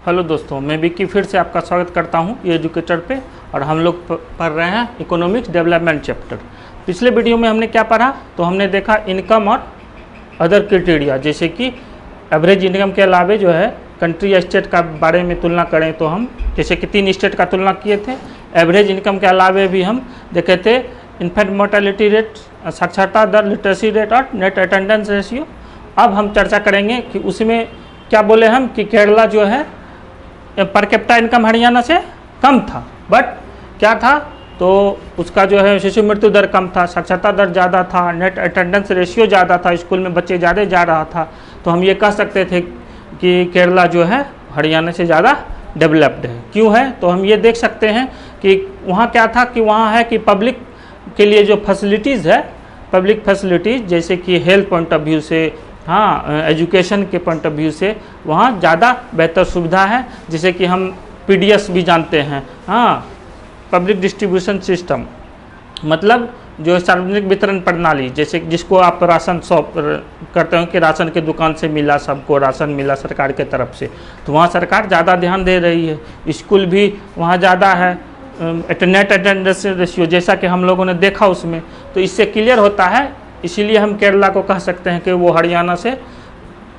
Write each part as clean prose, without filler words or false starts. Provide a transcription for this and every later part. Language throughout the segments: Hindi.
हेलो दोस्तों, मैं विक्की फिर से आपका स्वागत करता हूं ये एजुकेटर पे। और हम लोग पढ़ रहे हैं इकोनॉमिक्स डेवलपमेंट चैप्टर। पिछले वीडियो में हमने क्या पढ़ा, तो हमने देखा इनकम और अदर क्राइटेरिया, जैसे कि एवरेज इनकम के अलावे जो है कंट्री या स्टेट का बारे में तुलना करें तो हम जैसे कि 3 स्टेट का तुलना किए थे। एवरेज इनकम के अलावे भी हम देखे थे इन्फेंट मोर्टेलिटी रेट, साक्षरता दर, लिटरेसी रेट और नेट अटेंडेंस रेशियो। अब हम चर्चा करेंगे कि उसमें क्या बोले हम कि केरला जो है पर कैपिटा इनकम हरियाणा से कम था, बट क्या था तो उसका जो है शिशु मृत्यु दर कम था, साक्षरता दर ज़्यादा था, नेट अटेंडेंस रेशियो ज़्यादा था, स्कूल में बच्चे ज़्यादा जा रहा था। तो हम ये कह सकते थे कि केरला जो है हरियाणा से ज़्यादा डेवलप्ड है। क्यों है, तो हम ये देख सकते हैं कि वहाँ क्या था कि वहाँ है कि पब्लिक के लिए जो फैसिलिटीज़ है, पब्लिक फैसिलिटीज़ जैसे कि हेल्थ पॉइंट ऑफ व्यू से, हाँ एजुकेशन के पॉइंट ऑफ व्यू से वहाँ ज़्यादा बेहतर सुविधा है। जैसे कि हम पीडीएस भी जानते हैं, हाँ पब्लिक डिस्ट्रीब्यूशन सिस्टम, मतलब जो सार्वजनिक वितरण प्रणाली, जैसे जिसको आप राशन शॉप करते हो कि राशन के दुकान से मिला, सबको राशन मिला सरकार के तरफ से, तो वहाँ सरकार ज़्यादा ध्यान दे रही है। स्कूल भी वहाँ ज़्यादा है, नेट अटेंडेंस रेशियो जैसा कि हम लोगों ने देखा उसमें, तो इससे क्लियर होता है। इसीलिए हम केरला को कह सकते हैं कि वो हरियाणा से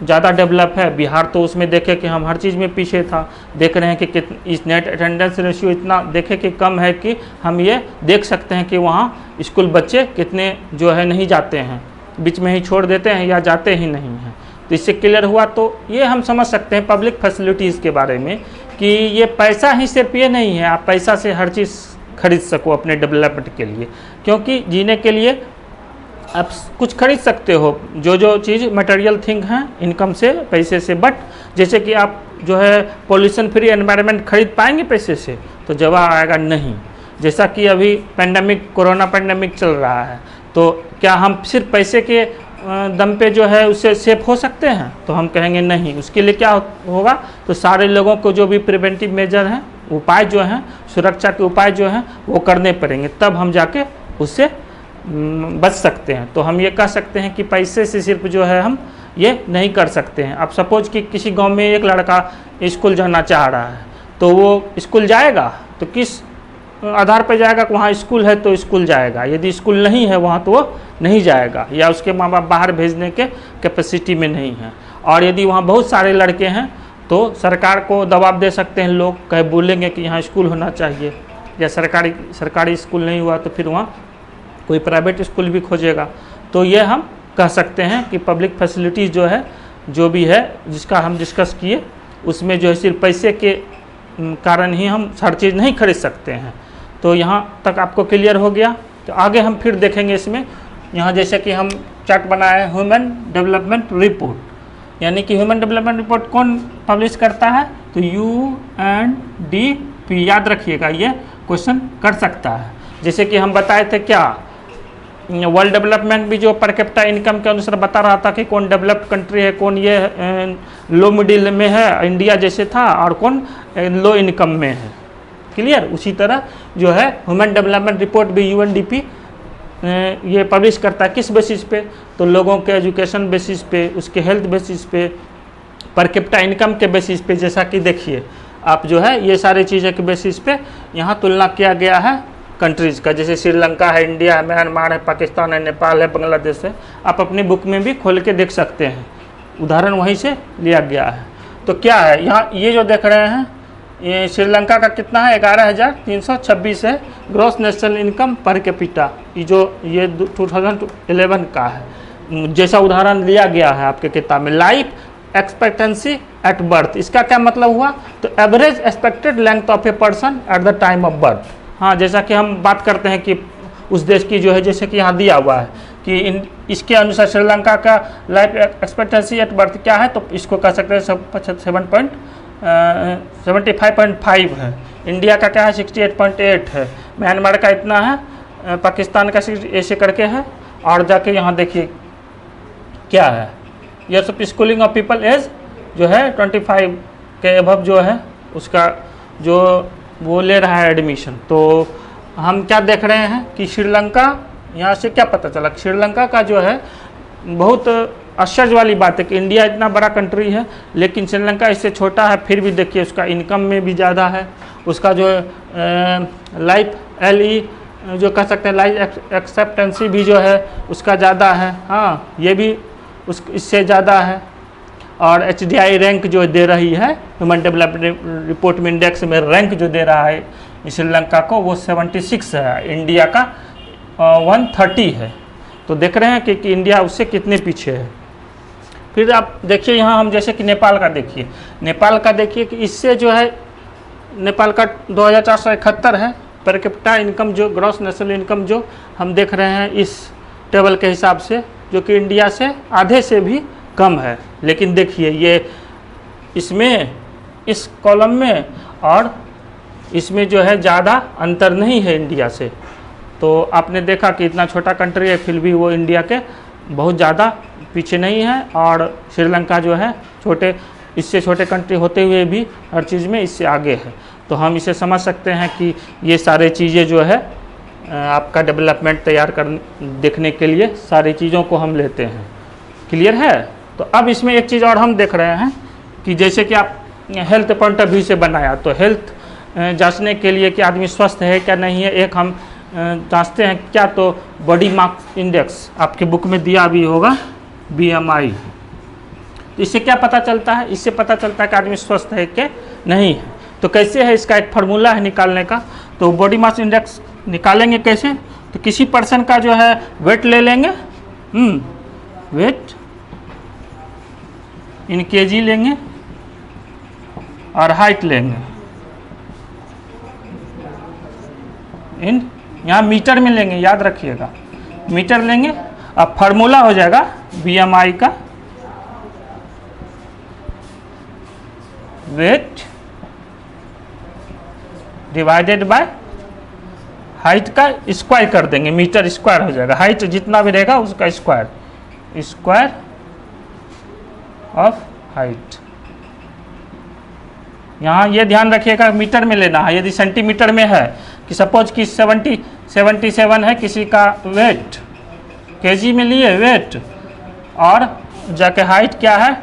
ज़्यादा डेवलप है। बिहार तो उसमें देखे कि हम हर चीज़ में पीछे था, देख रहे हैं कि इस नेट अटेंडेंस रेशियो इतना देखे कि कम है कि हम ये देख सकते हैं कि वहाँ स्कूल बच्चे कितने जो है नहीं जाते हैं, बीच में ही छोड़ देते हैं या जाते ही नहीं हैं। तो इससे क्लियर हुआ। तो ये हम समझ सकते हैं पब्लिक फैसिलिटीज़ के बारे में कि ये पैसा ही सिर्फ ये नहीं है आप पैसा से हर चीज़ खरीद सको अपने डेवलपमेंट के लिए, क्योंकि जीने के लिए आप कुछ खरीद सकते हो, जो चीज़ मटेरियल थिंग हैं इनकम से, पैसे से। बट जैसे कि आप जो है पॉल्यूशन फ्री एनवायरनमेंट खरीद पाएंगे पैसे से, तो जवाब आएगा नहीं। जैसा कि अभी पेंडेमिक, कोरोना पेंडेमिक चल रहा है, तो क्या हम सिर्फ पैसे के दम पे जो है उससे सेफ हो सकते हैं, तो हम कहेंगे नहीं। उसके लिए क्या होगा, तो सारे लोगों को जो भी प्रिवेंटिव मेजर हैं, उपाय जो हैं, सुरक्षा के उपाय जो हैं वो करने पड़ेंगे, तब हम जाके उससे बच सकते हैं। तो हम ये कह सकते हैं कि पैसे से सिर्फ जो है हम ये नहीं कर सकते हैं। अब सपोज कि किसी गांव में एक लड़का स्कूल जाना चाह रहा है, तो वो स्कूल जाएगा तो किस आधार पर जाएगा, वहाँ स्कूल है तो स्कूल जाएगा, यदि स्कूल नहीं है वहाँ तो वो नहीं जाएगा, या उसके माँ बाप बाहर भेजने के कैपेसिटी में नहीं है। और यदि वहाँ बहुत सारे लड़के हैं तो सरकार को दबाव दे सकते हैं लोग, कहे बोलेंगे कि यहाँ स्कूल होना चाहिए, या सरकारी स्कूल नहीं हुआ तो फिर वहाँ कोई प्राइवेट स्कूल भी खोजेगा। तो ये हम कह सकते हैं कि पब्लिक फैसिलिटीज़ जो है, जो भी है जिसका हम डिस्कस किए, उसमें जो है सिर्फ पैसे के कारण ही हम हर चीज़ नहीं खरीद सकते हैं। तो यहाँ तक आपको क्लियर हो गया। तो आगे हम फिर देखेंगे इसमें। यहाँ जैसे कि हम चार्ट बनाए हैं ह्यूमन डेवलपमेंट रिपोर्ट, यानी कि ह्यूमन डेवलपमेंट रिपोर्ट कौन पब्लिश करता है, तो UNDP, याद रखिएगा ये क्वेश्चन कर सकता है। जैसे कि हम बताए थे क्या, वर्ल्ड डेवलपमेंट भी जो पर कैपिटा इनकम के अनुसार बता रहा था कि कौन डेवलप्ड कंट्री है, कौन ये लो मिडिल में है इंडिया जैसे था, और कौन लो इनकम में है। क्लियर। उसी तरह जो है ह्यूमन डेवलपमेंट रिपोर्ट भी UNDP ये पब्लिश करता है। किस बेसिस पे, तो लोगों के एजुकेशन बेसिस पे, उसके हेल्थ बेसिस पे, पर कैपिटा इनकम के बेसिस पे। जैसा कि देखिए आप जो है ये सारी चीज़ों के बेसिस पे यहाँ तुलना किया गया है कंट्रीज़ का। जैसे श्रीलंका है, इंडिया है, म्यांमार है, पाकिस्तान है, नेपाल है, बांग्लादेश है। आप अपनी बुक में भी खोल के देख सकते हैं, उदाहरण वहीं से लिया गया है। तो क्या है यहाँ ये जो देख रहे हैं, ये श्रीलंका का कितना है, 11,326 है gross national income per capita. ये 2011 का है, जैसा उदाहरण लिया गया है आपके किताब में। लाइफ एक्सपेक्टेंसी एट बर्थ, इसका क्या मतलब हुआ, तो average expected length of a person at the time of birth. हाँ, जैसा कि हम बात करते हैं कि उस देश की जो है, जैसे कि यहाँ दिया हुआ है कि इसके अनुसार श्रीलंका का लाइफ एक्सपेक्टेंसी एट बर्थ क्या है, तो इसको कह सकते हैं 75.5 है। इंडिया का क्या है, 68.8 है। म्यांमार का इतना है, पाकिस्तान का ऐसे करके है। और जाके यहाँ देखिए क्या है, years of schooling of people age जो है 25 के अबव जो है उसका जो वो ले रहा है एडमिशन। तो हम क्या देख रहे हैं कि श्रीलंका, यहाँ से क्या पता चला, श्रीलंका का जो है बहुत आश्चर्य वाली बात है कि इंडिया इतना बड़ा कंट्री है लेकिन श्रीलंका इससे छोटा है, फिर भी देखिए उसका इनकम में भी ज़्यादा है, उसका जो लाइफ जो कह सकते हैं लाइफ एक्सेप्टेंसी भी जो है उसका ज़्यादा है। हाँ, ये भी इससे ज़्यादा है। और HDI रैंक जो दे रही है ह्यूमन डेवलपमेंट रिपोर्ट में इंडेक्स में रैंक जो दे रहा है श्रीलंका को वो 76 है, इंडिया का 130 है। तो देख रहे हैं कि इंडिया उससे कितने पीछे है। फिर आप देखिए यहाँ हम जैसे कि नेपाल का देखिए, नेपाल का देखिए कि इससे जो है नेपाल का 2471 है पर कैपिटा इनकम, जो ग्रॉस नेशनल इनकम जो हम देख रहे हैं इस टेबल के हिसाब से, जो कि इंडिया से आधे से भी कम है। लेकिन देखिए ये इसमें इस कॉलम में और इसमें जो है ज़्यादा अंतर नहीं है इंडिया से। तो आपने देखा कि इतना छोटा कंट्री है फिर भी वो इंडिया के बहुत ज़्यादा पीछे नहीं है। और श्रीलंका जो है इससे छोटे कंट्री होते हुए भी हर चीज़ में इससे आगे है। तो हम इसे समझ सकते हैं कि ये सारे चीज़ें जो है आपका डेवलपमेंट तैयार देखने के लिए सारी चीज़ों को हम लेते हैं। क्लियर है? तो अब इसमें एक चीज़ और हम देख रहे हैं कि जैसे कि आप हेल्थ पॉइंट ऑफ व्यू से बनाया, तो हेल्थ जांचने के लिए कि आदमी स्वस्थ है क्या नहीं है, एक हम जांचते हैं क्या, तो बॉडी मास इंडेक्स आपके बुक में दिया भी होगा, BMI। तो इससे क्या पता चलता है? इससे पता चलता है कि आदमी स्वस्थ है कि नहीं है। तो कैसे है, इसका एक फार्मूला है निकालने का। तो बॉडी मास इंडेक्स निकालेंगे कैसे, तो किसी पर्सन का जो है वेट ले लेंगे, वेट इन केजी लेंगे और हाइट लेंगे इन, यहाँ मीटर में लेंगे, याद रखिएगा मीटर लेंगे। अब फार्मूला हो जाएगा BMI का वेट डिवाइडेड बाय हाइट का स्क्वायर कर देंगे, मीटर स्क्वायर हो जाएगा। हाइट जितना भी रहेगा उसका स्क्वायर ऑफ हाइट। यहाँ ये ध्यान रखिएगा मीटर में लेना है। यदि सेंटीमीटर में है कि सपोज कि 77 है किसी का वेट, केजी में लिए वेट, और जाके हाइट क्या है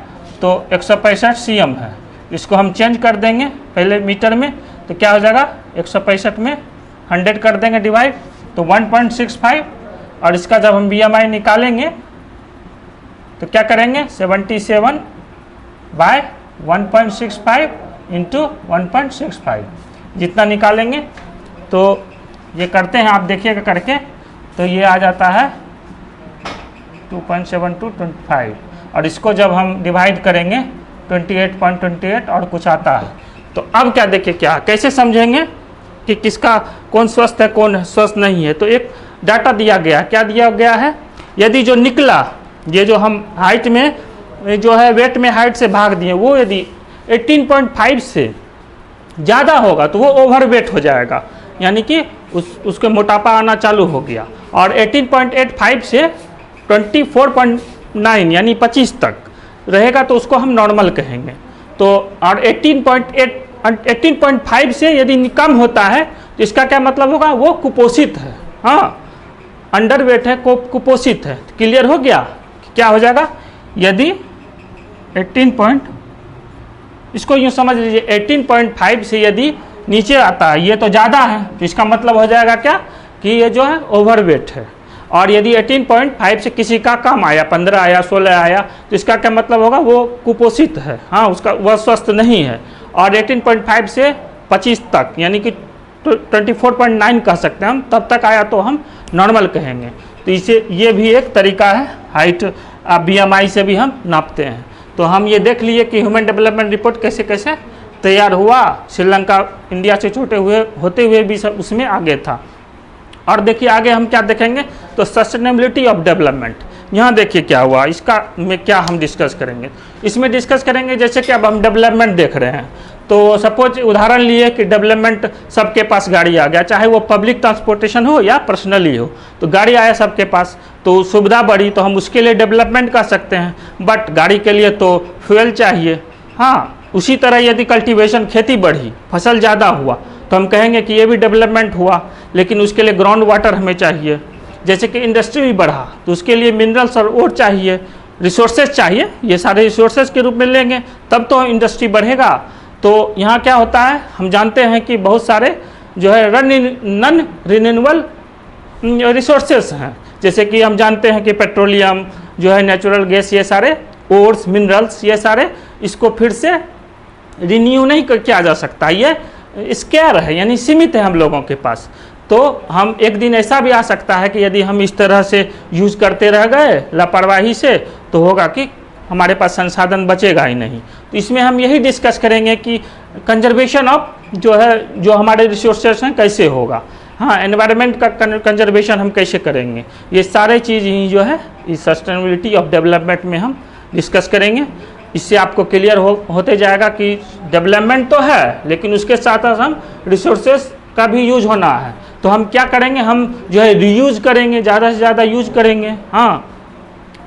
तो 165 cm है। इसको हम चेंज कर देंगे पहले मीटर में, तो क्या हो जाएगा 165 में 100 कर देंगे डिवाइड, तो 1.65। और इसका जब हम BMI निकालेंगे तो क्या करेंगे 77 बाय 1.65 इंटू 1.65 जितना निकालेंगे। तो ये करते हैं, आप देखिएगा करके, तो ये आ जाता है 2.7225। और इसको जब हम डिवाइड करेंगे 28.28 और कुछ आता है। तो अब क्या देखिए क्या कैसे समझेंगे कि किसका कौन स्वस्थ है कौन स्वस्थ नहीं है। तो एक डाटा दिया गया, क्या दिया गया है, यदि जो निकला ये जो हम हाइट में जो है वेट में हाइट से भाग दिए, वो यदि 18.5 से ज़्यादा होगा तो वो ओवरवेट हो जाएगा, यानी कि उसके मोटापा आना चालू हो गया। और 18.85 से 24.9 यानी 25 तक रहेगा तो उसको हम नॉर्मल कहेंगे। तो और 18.5 से यदि कम होता है तो इसका क्या मतलब होगा, वो कुपोषित है। हाँ, अंडरवेट है, कुपोषित है। क्लियर हो गया? क्या हो जाएगा, यदि 18 इसको यूँ समझ लीजिए 18.5 से यदि नीचे आता है, ये तो ज़्यादा है, तो इसका मतलब हो जाएगा क्या कि ये जो है ओवरवेट है। और यदि 18.5 से किसी का कम आया, 15 आया, 16 आया, तो इसका क्या मतलब होगा, वो कुपोषित है। हाँ, उसका वह स्वस्थ नहीं है। और 18.5 से 25 तक यानी कि 24.9 कह सकते हैं हम, तब तक आया तो हम नॉर्मल कहेंगे। तो इसे ये भी एक तरीका है, हाइट BMI से भी हम नापते हैं। तो हम ये देख लिए कि ह्यूमन डेवलपमेंट रिपोर्ट कैसे कैसे तैयार हुआ। श्रीलंका इंडिया से छोटे होते हुए भी सब उसमें आगे था। और देखिए आगे हम क्या देखेंगे, तो सस्टेनेबिलिटी ऑफ डेवलपमेंट। यहाँ देखिए क्या हुआ, इसका में क्या हम डिस्कस करेंगे। इसमें डिस्कस करेंगे जैसे कि अब हम डेवलपमेंट देख रहे हैं, तो सपोज उदाहरण लिए कि डेवलपमेंट सबके पास गाड़ी आ गया, चाहे वो पब्लिक ट्रांसपोर्टेशन हो या पर्सनली हो, तो गाड़ी आया सबके पास, तो सुविधा बढ़ी, तो हम उसके लिए डेवलपमेंट कर सकते हैं। बट गाड़ी के लिए तो फ्यूल चाहिए। हाँ, उसी तरह यदि कल्टीवेशन खेती बढ़ी, फसल ज़्यादा हुआ, तो हम कहेंगे कि ये भी डेवलपमेंट हुआ, लेकिन उसके लिए ग्राउंड वाटर हमें चाहिए। जैसे कि इंडस्ट्री भी बढ़ा तो उसके लिए मिनरल्स और ओर चाहिए, रिसोर्सेज चाहिए, ये सारे रिसोर्सेज के रूप में लेंगे तब तो इंडस्ट्री बढ़ेगा। तो यहाँ क्या होता है, हम जानते हैं कि बहुत सारे जो है नॉन रिन्यूएबल रिसोर्सेज हैं, जैसे कि हम जानते हैं कि पेट्रोलियम जो है, नेचुरल गैस, ये सारे ओर्स, मिनरल्स, ये सारे इसको फिर से रिन्यू नहीं किया जा सकता, ये स्केयर है, यानी सीमित है हम लोगों के पास। तो हम एक दिन ऐसा भी आ सकता है कि यदि हम इस तरह से यूज करते रह गए लापरवाही से, तो होगा कि हमारे पास संसाधन बचेगा ही नहीं। तो इसमें हम यही डिस्कस करेंगे कि कंजर्वेशन ऑफ जो है, जो हमारे रिसोर्सेस हैं कैसे होगा, हाँ, एनवायरनमेंट का कंजर्वेशन हम कैसे करेंगे, ये सारे चीज़ ही जो है इस सस्टेनेबिलिटी ऑफ डेवलपमेंट में हम डिस्कस करेंगे। इससे आपको क्लियर होते जाएगा कि डेवलपमेंट तो है, लेकिन उसके साथ साथ हम रिसोर्सेस का भी यूज होना है। तो हम क्या करेंगे, हम जो है रीयूज करेंगे, ज़्यादा से ज़्यादा यूज करेंगे। हाँ,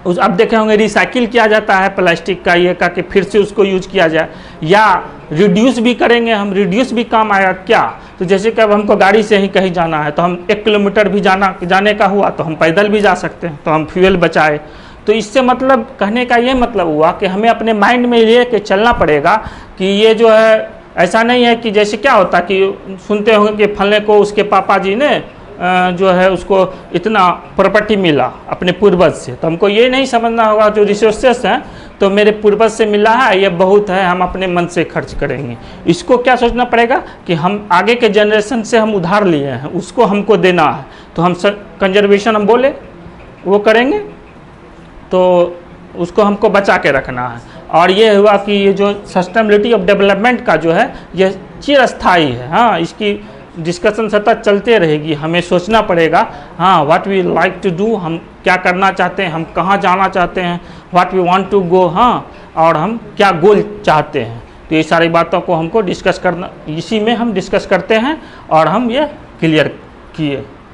अब देखे होंगे रिसाइकिल किया जाता है प्लास्टिक का, ये का कि फिर से उसको यूज किया जाए, या रिड्यूस भी करेंगे हम, रिड्यूस भी काम आएगा क्या। तो जैसे कि अब हमको गाड़ी से ही कहीं जाना है, तो हम 1 किलोमीटर भी जाने का हुआ तो हम पैदल भी जा सकते हैं, तो हम फ्यूल बचाए। तो इससे मतलब कहने का ये मतलब हुआ कि हमें अपने माइंड में ले के चलना पड़ेगा कि ये जो है, ऐसा नहीं है कि जैसे क्या होता कि सुनते होंगे कि फलने को उसके पापा जी ने जो है उसको इतना प्रॉपर्टी मिला अपने पूर्वज से, तो हमको ये नहीं समझना होगा जो रिसोर्सेस हैं तो मेरे पूर्वज से मिला है, ये बहुत है, हम अपने मन से खर्च करेंगे। इसको क्या सोचना पड़ेगा कि हम आगे के जनरेशन से हम उधार लिए हैं, उसको हमको देना है, तो हम कंजर्वेशन हम बोले वो करेंगे, तो उसको हमको बचा के रखना है। और ये हुआ कि ये जो सस्टेनेबिलिटी ऑफ डेवलपमेंट का जो है ये चिरस्थायी है। हाँ, इसकी डिस्कशन सतत चलते रहेगी, हमें सोचना पड़ेगा, हाँ, what we like to do, हम क्या करना चाहते हैं, हम कहाँ जाना चाहते हैं, what we want to go, हाँ, और हम क्या गोल चाहते हैं। तो ये सारी बातों को हमको डिस्कस करना, इसी में हम डिस्कस करते हैं और हम ये क्लियर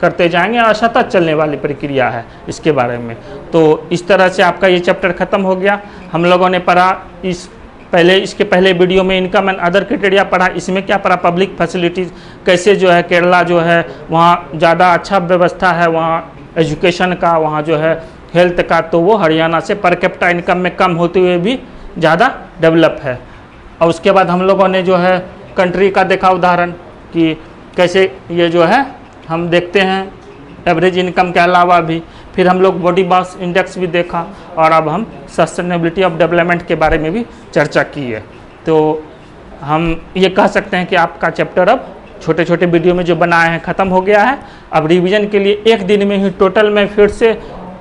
करते जाएंगे, और सतत चलने वाली प्रक्रिया है इसके बारे में। तो इस तरह से आपका ये चैप्टर ख़त्म हो गया। हम लोगों ने पढ़ा इसके पहले वीडियो में इनकम एंड अदर क्राइटेरिया पढ़ा, इसमें क्या पढ़ा, पब्लिक फैसिलिटीज़ कैसे जो है केरला जो है वहाँ ज़्यादा अच्छा व्यवस्था है, वहाँ एजुकेशन का, वहाँ जो है हेल्थ का, तो वो हरियाणा से पर कैपिटा इनकम में कम होते हुए भी ज़्यादा डेवलप है। और उसके बाद हम लोगों ने जो है कंट्री का देखा उदाहरण कि कैसे ये जो है हम देखते हैं एवरेज इनकम के अलावा भी, फिर हम लोग बॉडी मास इंडेक्स भी देखा, और अब हम सस्टेनेबिलिटी ऑफ डेवलपमेंट के बारे में भी चर्चा की है। तो हम ये कह सकते हैं कि आपका चैप्टर अब छोटे छोटे वीडियो में जो बनाए हैं ख़त्म हो गया है। अब रिवीजन के लिए एक दिन में ही टोटल मैं फिर से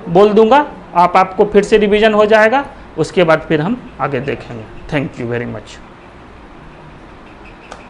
बोल दूंगा, आपको फिर से रिवीजन हो जाएगा, उसके बाद फिर हम आगे देखेंगे। Thank you very much.